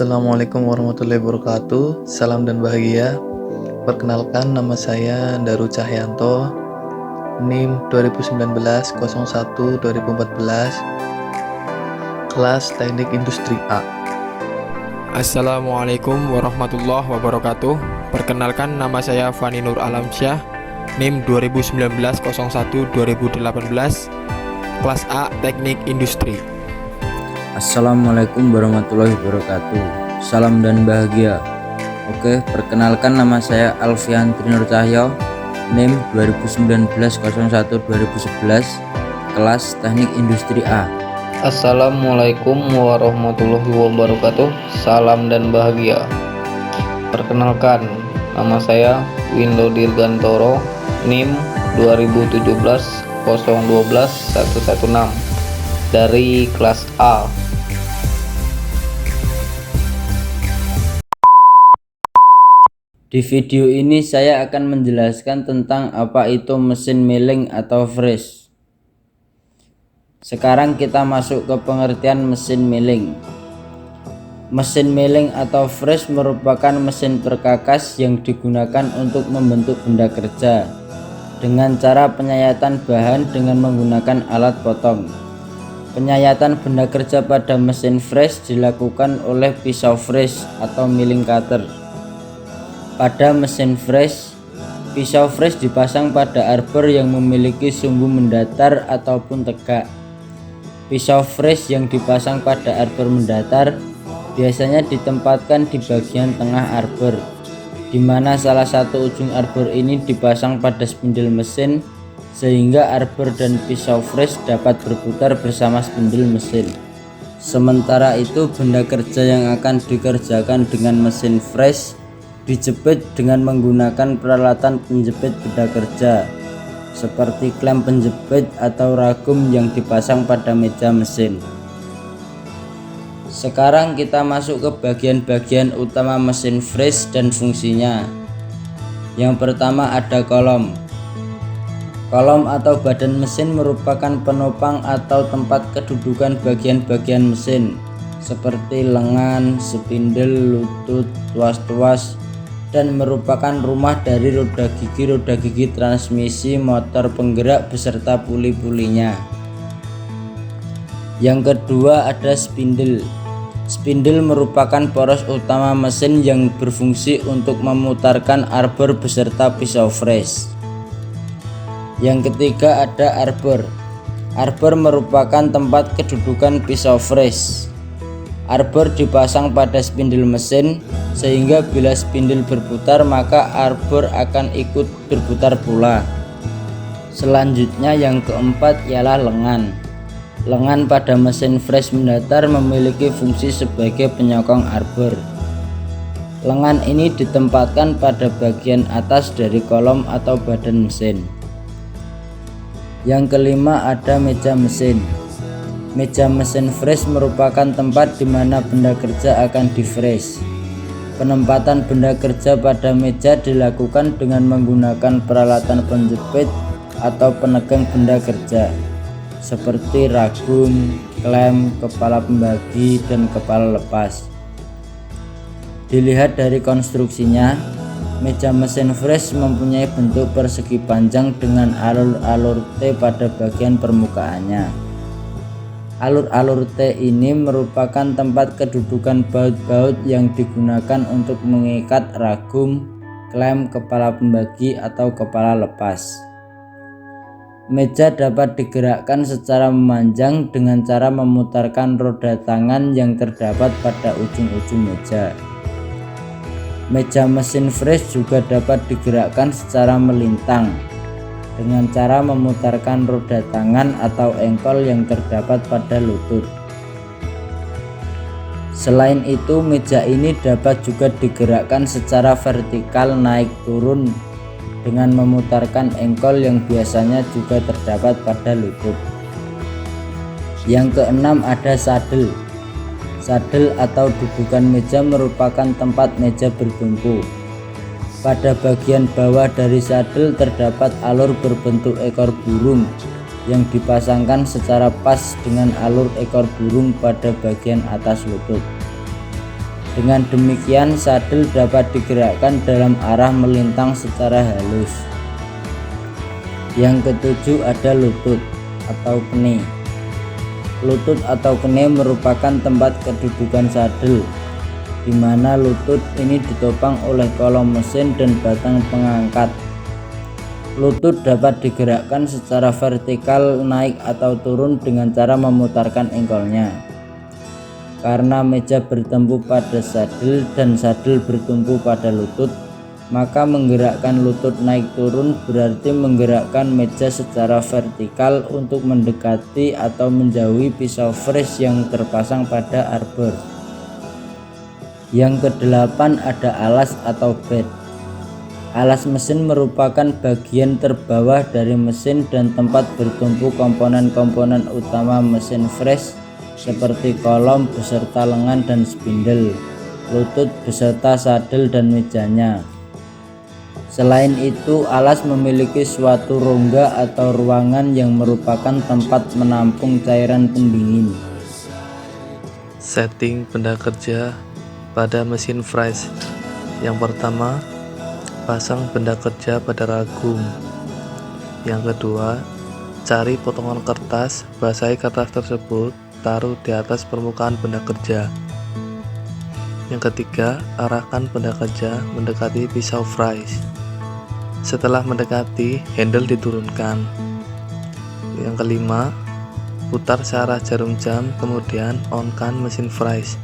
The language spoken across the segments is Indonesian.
Assalamualaikum warahmatullahi wabarakatuh. Salam dan bahagia. Perkenalkan, nama saya Daru Cahyanto, NIM 2019-01-2014, kelas Teknik Industri A. Assalamualaikum warahmatullahi wabarakatuh. Perkenalkan, nama saya Fani Nur Alamsyah, NIM 2019-01-2018, kelas A Teknik Industri. Assalamualaikum warahmatullahi wabarakatuh. Salam dan bahagia. Oke, perkenalkan, nama saya Alfian Trinur Cahyo, NIM 2019-01-2011, kelas Teknik Industri A. Assalamualaikum warahmatullahi wabarakatuh. Salam dan bahagia. Perkenalkan, nama saya Windo Dirgantoro, NIM 2017-012-116 dari kelas A. Di video ini saya akan menjelaskan tentang apa itu mesin milling atau freeze. Sekarang kita masuk ke pengertian mesin milling. Mesin milling atau freeze merupakan mesin perkakas yang digunakan untuk membentuk benda kerja dengan cara penyayatan bahan dengan menggunakan alat potong. Penyayatan benda kerja pada mesin freeze dilakukan oleh pisau freeze atau milling cutter. Pada mesin freeze, pisau freeze dipasang pada arbor yang memiliki sumbu mendatar ataupun tegak. Pisau freeze yang dipasang pada arbor mendatar biasanya ditempatkan di bagian tengah arbor, di mana salah satu ujung arbor ini dipasang pada spindel mesin sehingga arbor dan pisau freeze dapat berputar bersama spindel mesin. Sementara itu, benda kerja yang akan dikerjakan dengan mesin freeze dijepit dengan menggunakan peralatan penjepit benda kerja seperti klem penjepit atau ragum yang dipasang pada meja mesin. Sekarang kita masuk ke bagian-bagian utama mesin freeze dan fungsinya. Yang pertama ada kolom. Kolom atau badan mesin merupakan penopang atau tempat kedudukan bagian-bagian mesin seperti lengan, spindel, lutut, tuas-tuas, dan merupakan rumah dari roda gigi transmisi, motor penggerak beserta puli-pulinya. Yang kedua ada spindel. Spindel merupakan poros utama mesin yang berfungsi untuk memutarkan arbor beserta pisau freeze. Yang ketiga ada arbor. Arbor merupakan tempat kedudukan pisau freeze. Arbor dipasang pada spindel mesin sehingga bila spindel berputar maka arbor akan ikut berputar pula. Selanjutnya yang keempat ialah lengan. Lengan pada mesin freeze mendatar memiliki fungsi sebagai penyokong arbor. Lengan ini ditempatkan pada bagian atas dari kolom atau badan mesin. Yang kelima ada meja mesin. Meja mesin freeze merupakan tempat di mana benda kerja akan di-freeze. Penempatan benda kerja pada meja dilakukan dengan menggunakan peralatan penjepit atau penegang benda kerja seperti ragum, klem, kepala pembagi, dan kepala lepas. Dilihat dari konstruksinya, meja mesin freeze mempunyai bentuk persegi panjang dengan alur-alur T pada bagian permukaannya. Alur-alur T ini merupakan tempat kedudukan baut-baut yang digunakan untuk mengikat ragum, klem, kepala pembagi, atau kepala lepas. Meja dapat digerakkan secara memanjang dengan cara memutarkan roda tangan yang terdapat pada ujung-ujung meja. Meja mesin freeze juga dapat digerakkan secara melintang dengan cara memutarkan roda tangan atau engkol yang terdapat pada lutut. Selain itu, meja ini dapat juga digerakkan secara vertikal naik turun dengan memutarkan engkol yang biasanya juga terdapat pada lutut. Yang keenam ada sadel. Sadel atau dudukan meja merupakan tempat meja berbungku. Pada bagian bawah dari sadel terdapat alur berbentuk ekor burung yang dipasangkan secara pas dengan alur ekor burung pada bagian atas lutut. Dengan demikian, sadel dapat digerakkan dalam arah melintang secara halus. Yang ketujuh ada lutut atau kene. Lutut atau kene merupakan tempat kedudukan sadel, di mana lutut ini ditopang oleh kolom mesin dan batang pengangkat. Lutut dapat digerakkan secara vertikal naik atau turun dengan cara memutarkan engkolnya. Karena meja bertumpu pada sadel dan sadel bertumpu pada lutut, maka menggerakkan lutut naik turun berarti menggerakkan meja secara vertikal untuk mendekati atau menjauhi pisau fresh yang terpasang pada arbor. Yang kedelapan ada alas atau bed. Alas mesin merupakan bagian terbawah dari mesin dan tempat bertumpu komponen-komponen utama mesin fresh seperti kolom beserta lengan dan spindle, lutut beserta sadel dan mejanya. Selain itu, alas memiliki suatu rongga atau ruangan yang merupakan tempat menampung cairan pendingin. Setting benda kerja pada mesin fresh. Yang pertama, pasang benda kerja pada ragum. Yang kedua, cari potongan kertas, basahi kertas tersebut, taruh di atas permukaan benda kerja. Yang ketiga, arahkan benda kerja mendekati pisau fresh. Setelah mendekati, handle diturunkan. Yang kelima, putar searah jarum jam, kemudian on-kan mesin fresh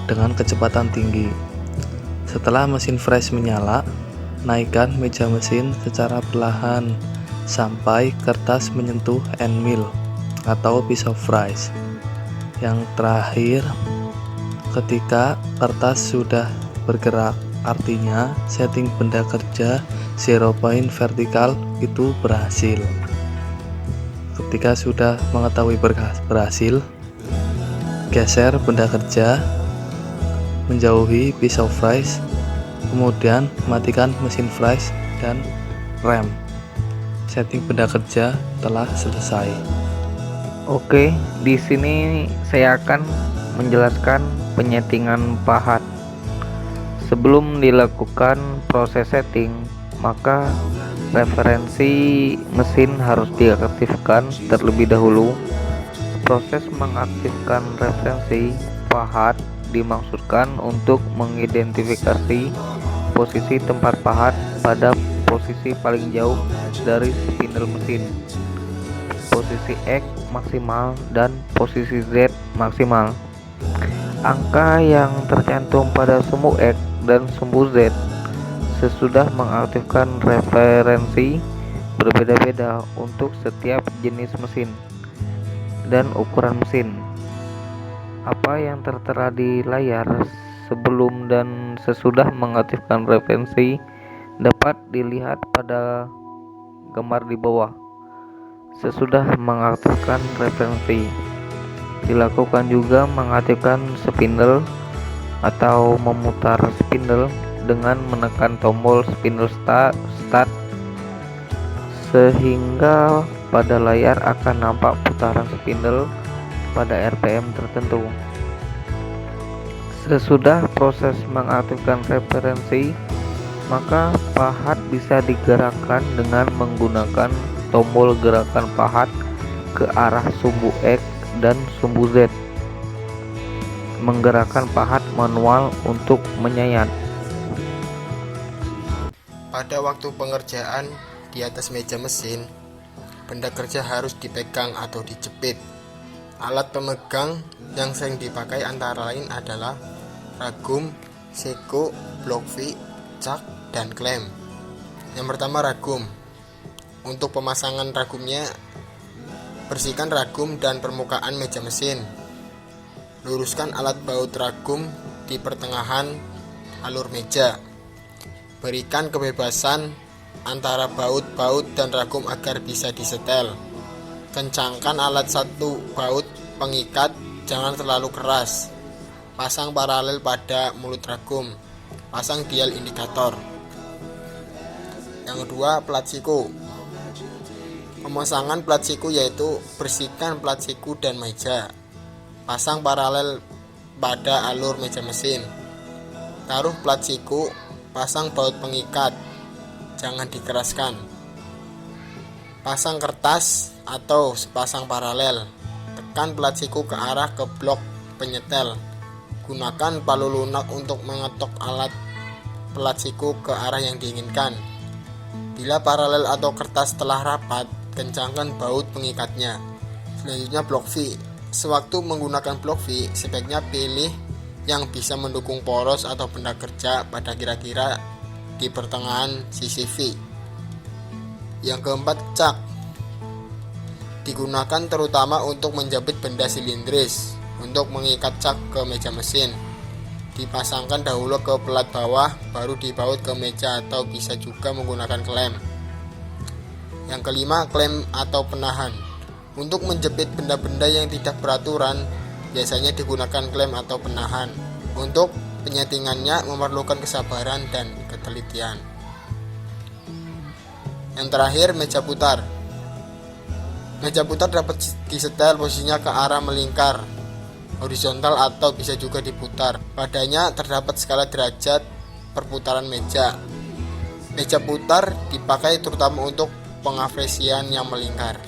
dengan kecepatan tinggi. Setelah mesin fresh menyala, naikkan meja mesin secara perlahan sampai kertas menyentuh end mill atau pisau fresh. Yang terakhir, ketika kertas sudah bergerak, artinya setting benda kerja 0 point vertikal itu berhasil. Ketika sudah mengetahui berhasil, geser benda kerja menjauhi pisau fresh, kemudian matikan mesin fresh dan rem. Setting benda kerja telah selesai. Oke, di sini saya akan menjelaskan penyetingan pahat. Sebelum dilakukan proses setting, maka referensi mesin harus diaktifkan terlebih dahulu. Proses mengaktifkan referensi pahat dimaksudkan untuk mengidentifikasi posisi tempat pahat pada posisi paling jauh dari spindle mesin, posisi X maksimal dan posisi Z maksimal. Angka yang tercantum pada sumbu X dan sumbu Z sesudah mengaktifkan referensi berbeda-beda untuk setiap jenis mesin dan ukuran mesin. Apa yang tertera di layar sebelum dan sesudah mengaktifkan referensi dapat dilihat pada gambar di bawah. Sesudah mengaktifkan referensi, dilakukan juga mengaktifkan spindle atau memutar spindle dengan menekan tombol spindle start sehingga pada layar akan nampak putaran spindle pada RPM tertentu. Sesudah proses mengaktifkan referensi, maka pahat bisa digerakkan dengan menggunakan tombol gerakan pahat ke arah sumbu X dan sumbu Z. Menggerakkan pahat manual untuk menyayat. Pada waktu pengerjaan di atas meja mesin, benda kerja harus dipegang atau dijepit. Alat pemegang yang sering dipakai antara lain adalah ragum, seko, block V, cak, dan klem. Yang pertama, ragum. Untuk pemasangan ragumnya, bersihkan ragum dan permukaan meja mesin. Luruskan alat baut ragum di pertengahan alur meja. Berikan kebebasan antara baut-baut dan ragum agar bisa disetel. Kencangkan alat satu baut pengikat, jangan terlalu keras. Pasang paralel pada mulut ragum. Pasang dial indikator. Yang kedua, plat siku. Pemasangan plat siku yaitu bersihkan plat siku dan meja. Pasang paralel pada alur meja mesin. Taruh plat siku, pasang baut pengikat, jangan dikeraskan. Pasang kertas atau sepasang paralel. Tekan plat siku ke arah ke blok penyetel. Gunakan palu lunak untuk mengetok alat plat siku ke arah yang diinginkan. Bila paralel atau kertas telah rapat, kencangkan baut pengikatnya. Selanjutnya blok V. Sewaktu menggunakan blok V, sebaiknya pilih yang bisa mendukung poros atau benda kerja pada kira-kira di pertengahan sisi V. Yang keempat, cak. Digunakan terutama untuk menjepit benda silindris. Untuk mengikat cak ke meja mesin, dipasangkan dahulu ke pelat bawah, baru dibaut ke meja atau bisa juga menggunakan klem. Yang kelima, klem atau penahan. Untuk menjepit benda-benda yang tidak beraturan, biasanya digunakan klem atau penahan. Untuk penyetingannya memerlukan kesabaran dan ketelitian. Yang terakhir, meja putar. Meja putar dapat disetel posisinya ke arah melingkar, horizontal atau bisa juga diputar. Padanya terdapat skala derajat perputaran meja. Meja putar dipakai terutama untuk pengapresian yang melingkar.